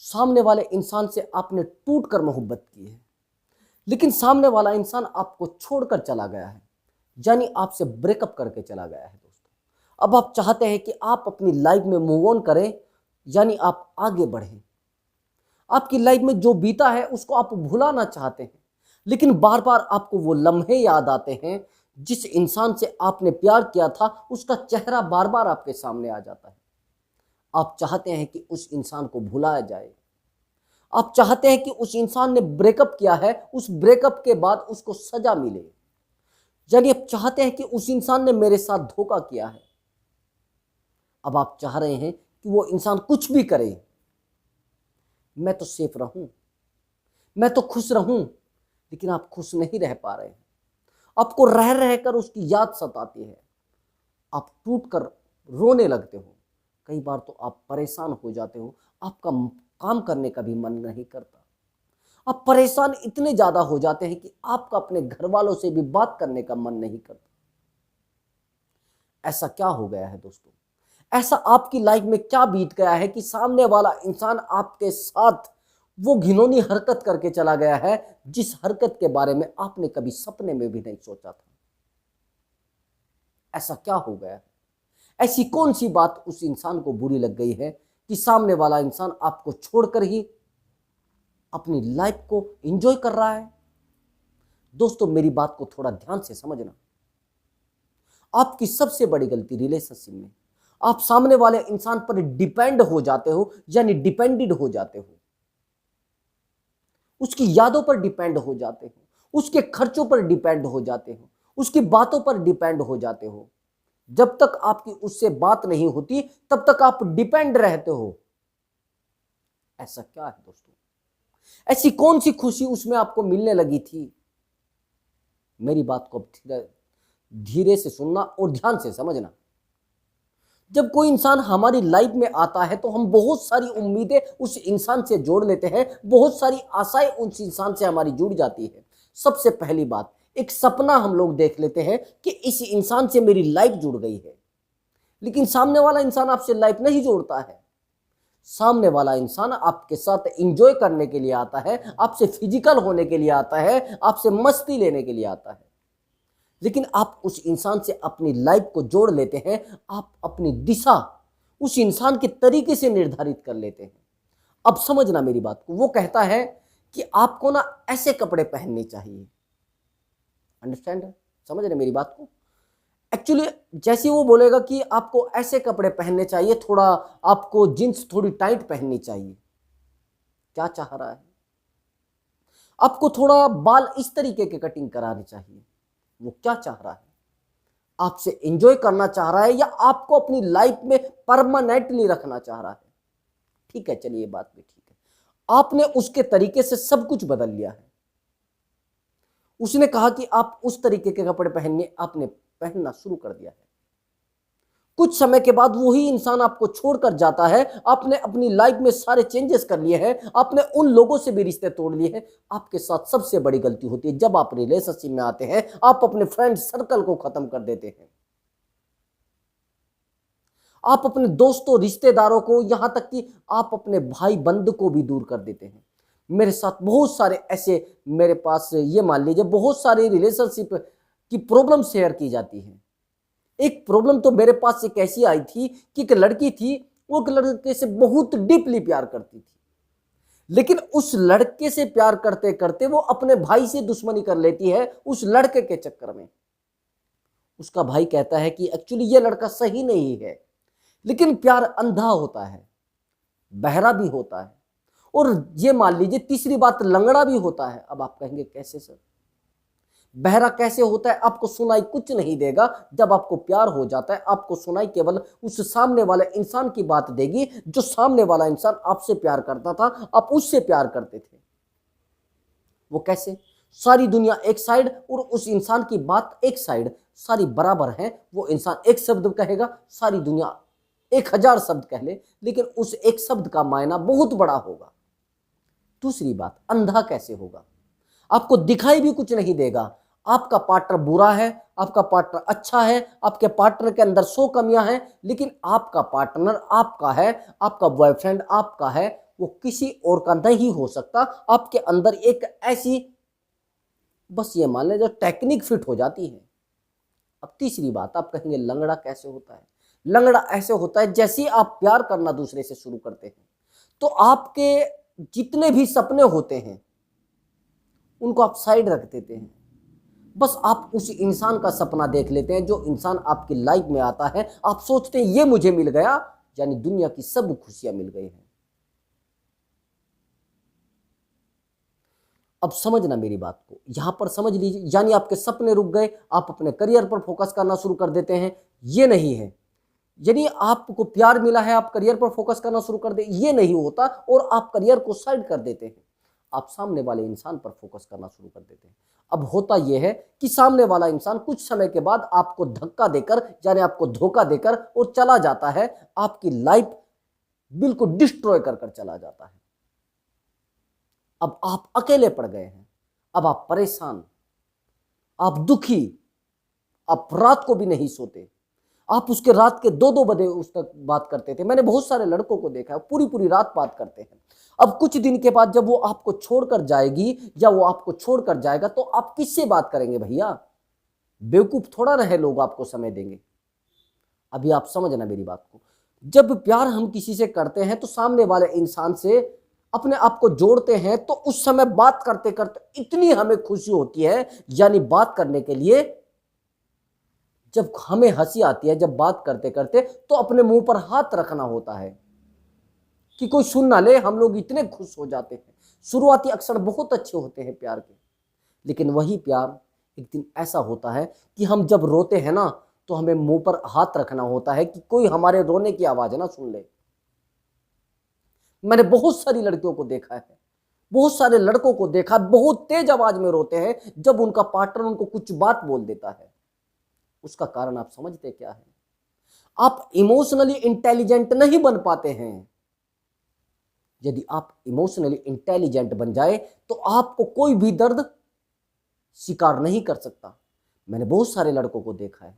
सामने वाले इंसान से आपने टूट कर मोहब्बत की है, लेकिन सामने वाला इंसान आपको छोड़कर चला गया है, यानी आपसे ब्रेकअप करके चला गया है दोस्तों। अब आप चाहते हैं कि आप अपनी लाइफ में मूव ऑन करें, यानी आप आगे बढ़ें। आपकी लाइफ में जो बीता है उसको आप भुलाना चाहते हैं, लेकिन बार बार आपको वो लम्हे याद आते हैं जिस इंसान से आपने प्यार किया था, उसका चेहरा बार बार आपके सामने आ जाता है। आप चाहते हैं कि उस इंसान को भुलाया जाए। आप चाहते हैं कि उस इंसान ने ब्रेकअप किया है, उस ब्रेकअप के बाद उसको सजा मिले, यानी आप चाहते हैं कि उस इंसान ने मेरे साथ धोखा किया है। अब आप चाह रहे हैं कि वो इंसान कुछ भी करे, मैं तो सेफ रहूं, मैं तो खुश रहूं, लेकिन आप खुश नहीं रह पा रहे हैं। आपको रह रहकर उसकी याद सताती है, आप टूट कर रोने लगते हो। कई बार तो आप परेशान हो जाते हो, आपका काम करने का भी मन नहीं करता। आप परेशान इतने ज्यादा हो जाते हैं कि आपका अपने घर वालों से भी बात करने का मन नहीं करता। ऐसा क्या हो गया है दोस्तों? ऐसा आपकी लाइफ में क्या बीत गया है कि सामने वाला इंसान आपके साथ वो घिनौनी हरकत करके चला गया है, जिस हरकत के बारे में आपने कभी सपने में भी नहीं सोचा था? ऐसा क्या हो गया है? ऐसी कौन सी बात उस इंसान को बुरी लग गई है कि सामने वाला इंसान आपको छोड़कर ही अपनी लाइफ को एंजॉय कर रहा है? दोस्तों, मेरी बात को थोड़ा ध्यान से समझना। आपकी सबसे बड़ी गलती रिलेशनशिप में आप सामने वाले इंसान पर डिपेंड हो जाते हो, यानी डिपेंडेड हो जाते हो। उसकी यादों पर डिपेंड हो जाते हो, उसके खर्चों पर डिपेंड हो जाते हो, उसकी बातों पर डिपेंड हो जाते हो। जब तक आपकी उससे बात नहीं होती तब तक आप डिपेंड रहते हो। ऐसा क्या है दोस्तों? ऐसी कौन सी खुशी उसमें आपको मिलने लगी थी? मेरी बात को धीरे से सुनना और ध्यान से समझना। जब कोई इंसान हमारी लाइफ में आता है तो हम बहुत सारी उम्मीदें उस इंसान से जोड़ लेते हैं, बहुत सारी आशाएं उस इंसान से हमारी जुड़ जाती है। सबसे पहली बात, एक सपना हम लोग देख लेते हैं कि इस इंसान से मेरी लाइफ जुड़ गई है, लेकिन सामने वाला इंसान आपसे लाइफ नहीं जोड़ता है। सामने वाला इंसान आपके साथ एंजॉय करने के लिए आता है, आपसे फिजिकल होने के लिए आता है, आपसे मस्ती लेने के लिए आता है, लेकिन आप उस इंसान से अपनी लाइफ को जोड़ लेते हैं। आप अपनी दिशा उस इंसान के तरीके से निर्धारित कर लेते हैं। अब समझना मेरी बात को। वो कहता है कि आपको ना ऐसे कपड़े पहनने चाहिए। अंडरस्टैंड है? समझ रहे मेरी बात को? एक्चुअली जैसे वो बोलेगा कि आपको ऐसे कपड़े पहनने चाहिए, थोड़ा आपको जींस थोड़ी टाइट पहननी चाहिए, क्या चाह रहा है? आपको थोड़ा बाल इस तरीके के कटिंग करानी चाहिए, वो क्या चाह रहा है? आपसे एंजॉय करना चाह रहा है या आपको अपनी लाइफ में परमानेंटली रखना चाह रहा है? ठीक है, चलिए ये बात भी ठीक है। आपने उसके तरीके से सब कुछ बदल लिया है। उसने कहा कि आप उस तरीके के कपड़े पहनिए, आपने पहनना शुरू कर दिया है। कुछ समय के बाद वही इंसान आपको छोड़कर जाता है। आपने अपनी लाइफ में सारे चेंजेस कर लिए हैं, आपने उन लोगों से भी रिश्ते तोड़ लिए हैं। आपके साथ सबसे बड़ी गलती होती है जब आप रिलेशनशिप में आते हैं, आप अपने फ्रेंड सर्कल को खत्म कर देते हैं। आप अपने दोस्तों, रिश्तेदारों को, यहां तक कि आप अपने भाई बंधु को भी दूर कर देते हैं। मेरे साथ बहुत सारे ऐसे, मेरे पास ये मान लीजिए बहुत सारी रिलेशनशिप की प्रॉब्लम शेयर की जाती है। एक प्रॉब्लम तो मेरे पास एक ऐसी आई थी कि एक लड़की थी, वो एक लड़के से बहुत डीपली प्यार करती थी, लेकिन उस लड़के से प्यार करते करते वो अपने भाई से दुश्मनी कर लेती है उस लड़के के चक्कर में। उसका भाई कहता है कि एक्चुअली ये लड़का सही नहीं है, लेकिन प्यार अंधा होता है, बहरा भी होता है, और ये मान लीजिए तीसरी बात, लंगड़ा भी होता है। अब आप कहेंगे कैसे सर? बहरा कैसे होता है? आपको सुनाई कुछ नहीं देगा। जब आपको प्यार हो जाता है, आपको सुनाई केवल उस सामने वाले इंसान की बात देगी। जो सामने वाला इंसान आपसे प्यार करता था, आप उससे प्यार करते थे। वो कैसे? सारी दुनिया एक साइड और उस इंसान की बात एक साइड, सारी बराबर है। वो इंसान एक शब्द कहेगा, सारी दुनिया 1000 शब्द कह ले, लेकिन उस एक शब्द का मायना बहुत बड़ा होगा। दूसरी बात, अंधा कैसे होगा? आपको दिखाई भी कुछ नहीं देगा। आपका पार्टनर बुरा है, आपका पार्टनर अच्छा है, आपके पार्टनर के अंदर 100 कमियां हैं, लेकिन आपका पार्टनर आपका है, आपका बॉयफ्रेंड आपका है, वो किसी और का नहीं हो सकता। आपके अंदर एक ऐसी, बस ये मान लें, जो टेक्निक फिट हो जाती है। अब तीसरी बात, आप कहेंगे लंगड़ा कैसे होता है? लंगड़ा ऐसे होता है जैसे ही आप प्यार करना दूसरे से शुरू करते हैं तो आपके जितने भी सपने होते हैं उनको आप साइड रख देते हैं। बस आप उस इंसान का सपना देख लेते हैं जो इंसान आपकी लाइफ में आता है। आप सोचते हैं ये मुझे मिल गया, यानी दुनिया की सब खुशियां मिल गई हैं। अब समझना मेरी बात को, यहां पर समझ लीजिए, यानी आपके सपने रुक गए, आप अपने करियर पर फोकस करना शुरू कर देते हैं, ये नहीं है। यदि आपको प्यार मिला है, आप करियर पर फोकस करना शुरू कर दे, ये नहीं होता, और आप करियर को साइड कर देते हैं, आप सामने वाले इंसान पर फोकस करना शुरू कर देते हैं। अब होता यह है कि सामने वाला इंसान कुछ समय के बाद आपको धक्का देकर, यानी आपको धोखा देकर और चला जाता है, आपकी लाइफ बिल्कुल डिस्ट्रॉय कर कर चला जाता है। अब आप अकेले पड़ गए हैं, अब आप परेशान, आप दुखी, आप रात को भी नहीं सोते, आप उसके रात के 2-2 बजे उस तक बात करते थे। मैंने बहुत सारे लड़कों को देखा है, पूरी पूरी रात बात करते हैं। अब कुछ दिन के बाद जब वो आपको छोड़कर जाएगी या वो आपको छोड़कर जाएगा तो आप किससे बात करेंगे भैया? बेवकूफ थोड़ा रहे लोग आपको समय देंगे। अभी आप समझना मेरी बात को, जब प्यार हम किसी से करते हैं तो सामने वाले इंसान से अपने आप को जोड़ते हैं, तो उस समय बात करते करते इतनी हमें खुशी होती है, यानी बात करने के लिए जब हमें हंसी आती है, जब बात करते करते, तो अपने मुंह पर हाथ रखना होता है कि कोई सुन ना ले, हम लोग इतने खुश हो जाते हैं। शुरुआती अक्षर बहुत अच्छे होते हैं प्यार के, लेकिन वही प्यार एक दिन ऐसा होता है कि हम जब रोते हैं ना तो हमें मुंह पर हाथ रखना होता है कि कोई हमारे रोने की आवाज ना सुन ले। मैंने बहुत सारी लड़कियों को देखा है, बहुत सारे लड़कों को देखा, बहुत तेज आवाज में रोते हैं जब उनका पार्टनर उनको कुछ बात बोल देता है। उसका कारण आप समझते क्या है? आप इमोशनली इंटेलिजेंट नहीं बन पाते हैं। यदि आप इमोशनली इंटेलिजेंट बन जाए तो आपको कोई भी दर्द स्वीकार नहीं कर सकता। मैंने बहुत सारे लड़कों को देखा है,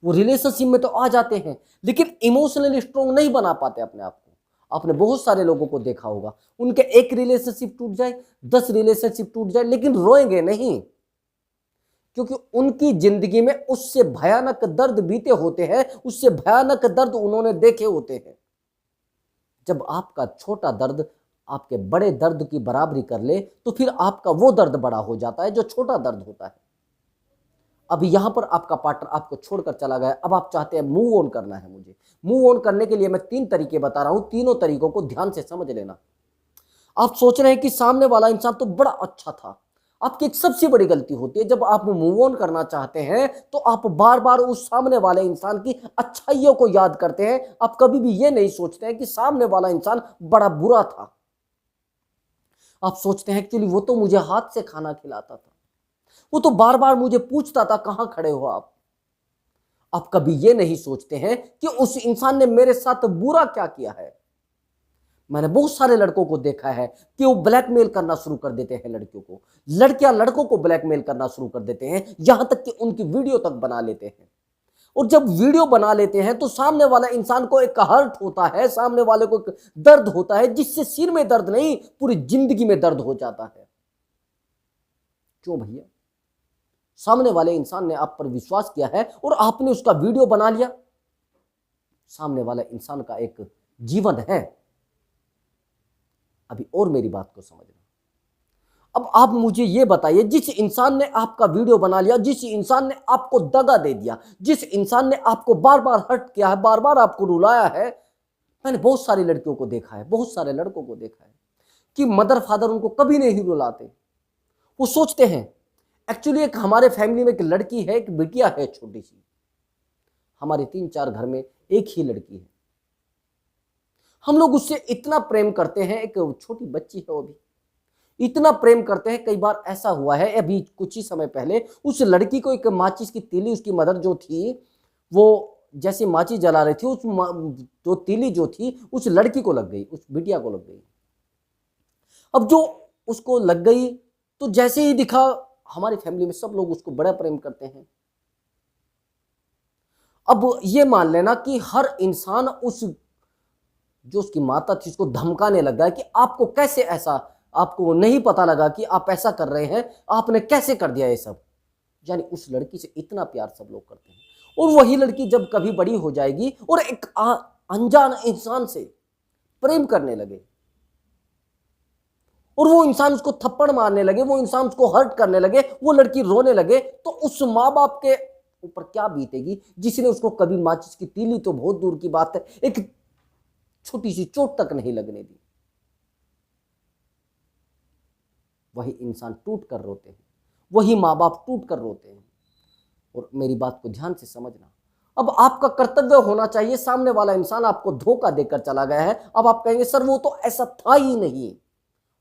वो रिलेशनशिप में तो आ जाते हैं लेकिन इमोशनली स्ट्रांग नहीं बना पाते अपने आप को। आपने बहुत सारे लोगों को देखा होगा, उनके एक रिलेशनशिप टूट जाए, 10 रिलेशनशिप टूट जाए, लेकिन रोएंगे नहीं, क्योंकि उनकी जिंदगी में उससे भयानक दर्द बीते होते हैं, उससे भयानक दर्द उन्होंने देखे होते हैं। जब आपका छोटा दर्द आपके बड़े दर्द की बराबरी कर ले तो फिर आपका वो दर्द बड़ा हो जाता है जो छोटा दर्द होता है। अभी यहां पर आपका पार्टनर आपको छोड़कर चला गया, अब आप चाहते हैं मूव ऑन करना है। मुझे मूव ऑन करने के लिए मैं 3 तरीके बता रहा हूं, तीनों तरीकों को ध्यान से समझ लेना। आप सोच रहे हैं कि सामने वाला इंसान तो बड़ा अच्छा था, आपकी एक सबसे बड़ी गलती होती है जब आप मूव ऑन करना चाहते हैं तो आप बार बार उस सामने वाले इंसान की अच्छाइयों को याद करते हैं। आप कभी भी ये नहीं सोचते हैं कि सामने वाला इंसान बड़ा बुरा था। आप सोचते हैं एक्चुअली वो तो मुझे हाथ से खाना खिलाता था, वो तो बार बार मुझे पूछता था कहां खड़े हो आप। आप कभी ये नहीं सोचते हैं कि उस इंसान ने मेरे साथ बुरा क्या किया है। मैंने बहुत सारे लड़कों को देखा है कि वो ब्लैकमेल करना शुरू कर देते हैं लड़कियों को, लड़कियां लड़कों को ब्लैकमेल करना शुरू कर देते हैं, यहां तक कि उनकी वीडियो तक बना लेते हैं। और जब वीडियो बना लेते हैं तो सामने वाला इंसान को एक हर्ट होता है, सामने वाले को एक दर्द होता है, जिससे सिर में दर्द नहीं पूरी जिंदगी में दर्द हो जाता है। क्यों भैया? सामने वाले इंसान ने आप पर विश्वास किया है और आपने उसका वीडियो बना लिया। सामने वाला इंसान का एक जीवन है। अभी और मेरी बात को समझना। अब आप मुझे ये बताइए, जिस इंसान ने आपका वीडियो बना लिया, जिस इंसान ने आपको दगा दे दिया, जिस इंसान ने आपको बार बार हर्ट किया है, बार बार आपको रुलाया है। मैंने बहुत सारी लड़कियों को देखा है, बहुत सारे लड़कों को देखा है कि मदर फादर उनको कभी नहीं रुलाते। वो सोचते हैं एक्चुअली एक हमारे फैमिली में एक लड़की है, एक बिटिया है छोटी सी, हमारे 3-4 घर में एक ही लड़की है। हम लोग उससे इतना प्रेम करते हैं, एक छोटी बच्ची है वो भी, इतना प्रेम करते हैं। कई बार ऐसा हुआ है, अभी कुछ ही समय पहले उस लड़की को एक माचिस की तीली, उसकी मदर जो थी वो जैसे माचिस जला रही थी, उस जो तीली जो थी उस लड़की को लग गई, उस बिटिया को लग गई। अब जो उसको लग गई तो जैसे ही दिखा, हमारी फैमिली में सब लोग उसको बड़ा प्रेम करते हैं। अब ये मान लेना कि हर इंसान उस जो उसकी माता थी उसको धमकाने लगा कि आपको कैसे ऐसा, आपको नहीं पता लगा कि आप ऐसा कर रहे हैं, आपने कैसे कर दिया ये सब। यानी उस लड़की से इतना प्यार सब लोग करते हैं, और वही लड़की जब कभी बड़ी हो जाएगी और एक अनजान इंसान से प्रेम करने लगे और वो इंसान उसको थप्पड़ मारने लगे, वो इंसान उसको हर्ट करने लगे, वो लड़की रोने लगे, तो उस माँ बाप के ऊपर क्या बीतेगी जिसने उसको कभी माचिस की तीली तो बहुत दूर की बात है, एक छोटी सी चोट तक नहीं लगने दी। वही इंसान टूट कर रोते हैं, वही माँ बाप टूट कर रोते हैं। और मेरी बात को ध्यान से समझना, अब आपका कर्तव्य होना चाहिए, सामने वाला इंसान आपको धोखा देकर चला गया है, अब आप कहेंगे सर वो तो ऐसा था ही नहीं,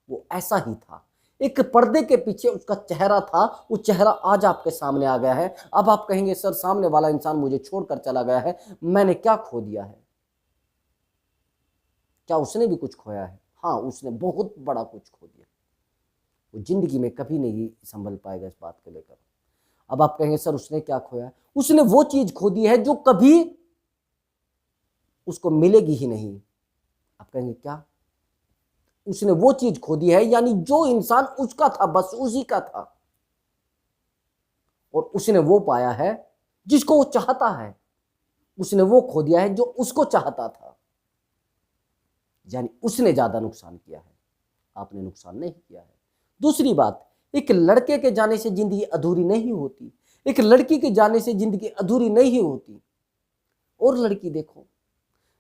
वो ऐसा ही था, एक पर्दे के पीछे उसका चेहरा था, वो चेहरा आज आपके सामने आ गया है। अब आप कहेंगे सर सामने वाला इंसान मुझे छोड़कर चला गया है, मैंने क्या खो दिया है? क्या उसने भी कुछ खोया है? हाँ, उसने बहुत बड़ा कुछ खो दिया, वो जिंदगी में कभी नहीं संभल पाएगा इस बात को लेकर। अब आप कहेंगे सर उसने क्या खोया है? उसने वो चीज खो दी है जो कभी उसको मिलेगी ही नहीं। आप कहेंगे क्या? उसने वो चीज खो दी है, यानी जो इंसान उसका था बस उसी का था, और उसने वो पाया है जिसको वो चाहता है, उसने वो खो दिया है जो उसको चाहता था। यानी उसने ज्यादा नुकसान किया है, आपने नुकसान नहीं किया है। दूसरी बात, एक लड़के के जाने से जिंदगी अधूरी नहीं होती, एक लड़की के जाने से जिंदगी अधूरी नहीं होती। और लड़की देखो,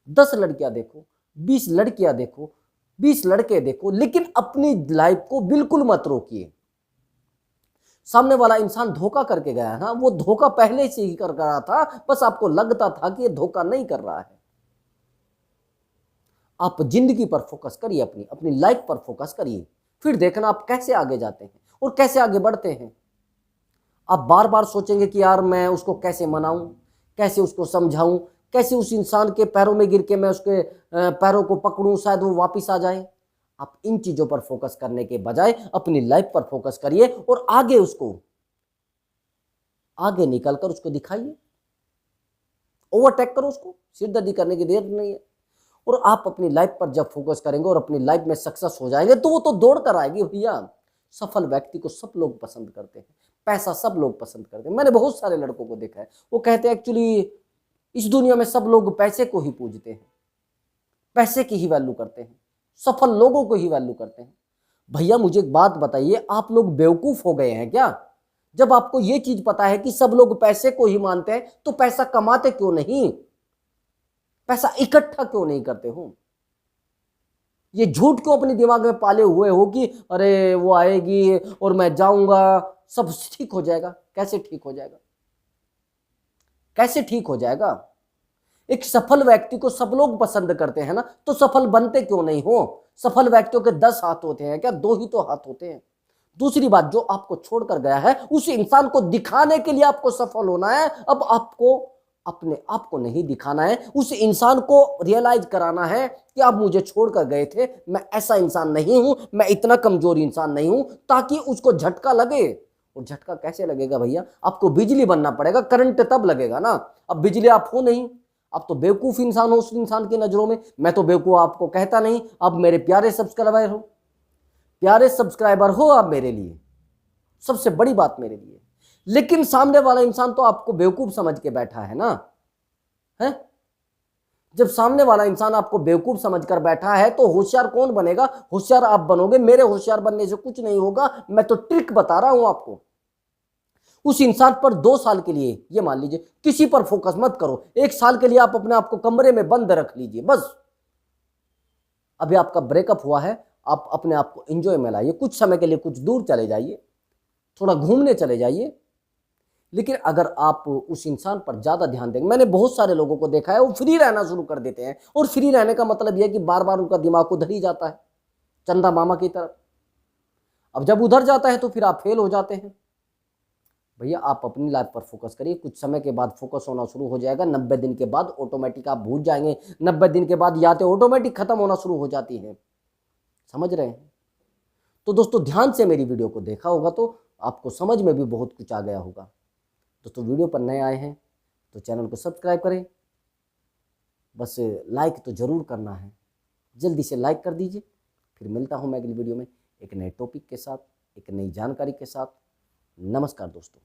10 लड़कियां देखो, 20 लड़कियां देखो, 20 लड़के देखो, लेकिन अपनी लाइफ को बिल्कुल मत रोकिए। सामने वाला इंसान धोखा करके गया है ना, वो धोखा पहले से ही कर रहा था, बस आपको लगता था कि ये धोखा नहीं कर रहा है। आप जिंदगी पर फोकस करिए, अपनी लाइफ पर फोकस करिए, फिर देखना आप कैसे आगे जाते हैं और कैसे आगे बढ़ते हैं। आप बार बार सोचेंगे कि यार मैं उसको कैसे मनाऊं, कैसे उसको समझाऊं, कैसे उस इंसान के पैरों में गिर के मैं उसके पैरों को पकड़ूं, शायद वो वापस आ जाए। आप इन चीजों पर फोकस करने के बजाय अपनी लाइफ पर फोकस करिए और आगे उसको, आगे निकलकर उसको दिखाइए, ओवरटेक करो उसको, सिरदर्दी करने की देर नहीं है। और आप अपनी लाइफ पर जब फोकस करेंगे और अपनी लाइफ में सक्सेस हो जाएंगे तो वो तो दौड़ कर आएगी भैया। सफल व्यक्ति को सब लोग पसंद करते हैं, पैसा सब लोग पसंद करते हैं। मैंने बहुत सारे लड़कों को देखा है, वो कहते हैं एक्चुअली इस दुनिया में सब लोग पैसे को ही पूजते हैं, पैसे की ही वैल्यू करते हैं, सफल लोगों को ही वैल्यू करते हैं। भैया मुझे एक बात बताइए, आप लोग बेवकूफ हो गए हैं क्या? जब आपको ये चीज पता है कि सब लोग पैसे को ही मानते हैं, तो पैसा कमाते क्यों नहीं? पैसा इकट्ठा क्यों नहीं करते हो? ये झूठ क्यों अपने दिमाग में पाले हुए हो कि अरे वो आएगी और मैं जाऊंगा सब ठीक हो जाएगा? कैसे ठीक हो जाएगा? कैसे ठीक हो जाएगा? एक सफल व्यक्ति को सब लोग पसंद करते हैं ना, तो सफल बनते क्यों नहीं हो? सफल व्यक्तियों के 10 हाथ होते हैं क्या? 2 ही तो हाथ होते हैं। दूसरी बात, जो आपको छोड़कर गया है उस इंसान को दिखाने के लिए आपको सफल होना है। अब आपको अपने आप को नहीं दिखाना है, उस इंसान को रियलाइज कराना है कि आप मुझे छोड़कर गए थे, मैं ऐसा इंसान नहीं हूं, मैं इतना कमजोर इंसान नहीं हूं, ताकि उसको झटका लगे। और झटका कैसे लगेगा भैया? आपको बिजली बनना पड़ेगा, करंट तब लगेगा ना। अब बिजली आप हो नहीं, आप तो बेवकूफ इंसान हो उस इंसान की नजरों में। मैं तो बेवकूफ आपको कहता नहीं। अब मेरे प्यारे सब्सक्राइबर हो, प्यारे सब्सक्राइबर हो आप मेरे लिए, सबसे बड़ी बात मेरे लिए। लेकिन सामने वाला इंसान तो आपको बेवकूफ समझ के बैठा है ना, है? जब सामने वाला इंसान आपको बेवकूफ समझकर बैठा है तो होशियार कौन बनेगा? होशियार आप बनोगे, मेरे होशियार बनने से कुछ नहीं होगा। मैं तो ट्रिक बता रहा हूं आपको। उस इंसान पर 2 साल के लिए, ये मान लीजिए, किसी पर फोकस मत करो। 1 साल के लिए आप अपने आप को कमरे में बंद रख लीजिए बस। अभी आपका ब्रेकअप हुआ है, आप अपने आप को एंजॉय में लाइए, कुछ समय के लिए कुछ दूर चले जाइए, थोड़ा घूमने चले जाइए। लेकिन अगर आप उस इंसान पर ज्यादा ध्यान देंगे, मैंने बहुत सारे लोगों को देखा है वो फ्री रहना शुरू कर देते हैं, और फ्री रहने का मतलब यह है कि बार बार उनका दिमाग उधर ही जाता है, चंदा मामा की तरफ। अब जब उधर जाता है तो फिर आप फेल हो जाते हैं। भैया आप अपनी लाइफ पर फोकस करिए, कुछ समय के बाद फोकस होना शुरू हो जाएगा। 90 दिन के बाद ऑटोमेटिक आप भूल जाएंगे। 90 दिन के बाद यादें ऑटोमेटिक खत्म होना शुरू हो जाती हैं। समझ रहे हैं? तो दोस्तों ध्यान से मेरी वीडियो को देखा होगा तो आपको समझ में भी बहुत कुछ आ गया होगा। दोस्तों वीडियो पर नए आए हैं तो चैनल को सब्सक्राइब करें, बस लाइक तो जरूर करना है। जल्दी से लाइक कर दीजिए। फिर मिलता हूँ मैं अगली वीडियो में एक नए टॉपिक के साथ, एक नई जानकारी के साथ। नमस्कार दोस्तों।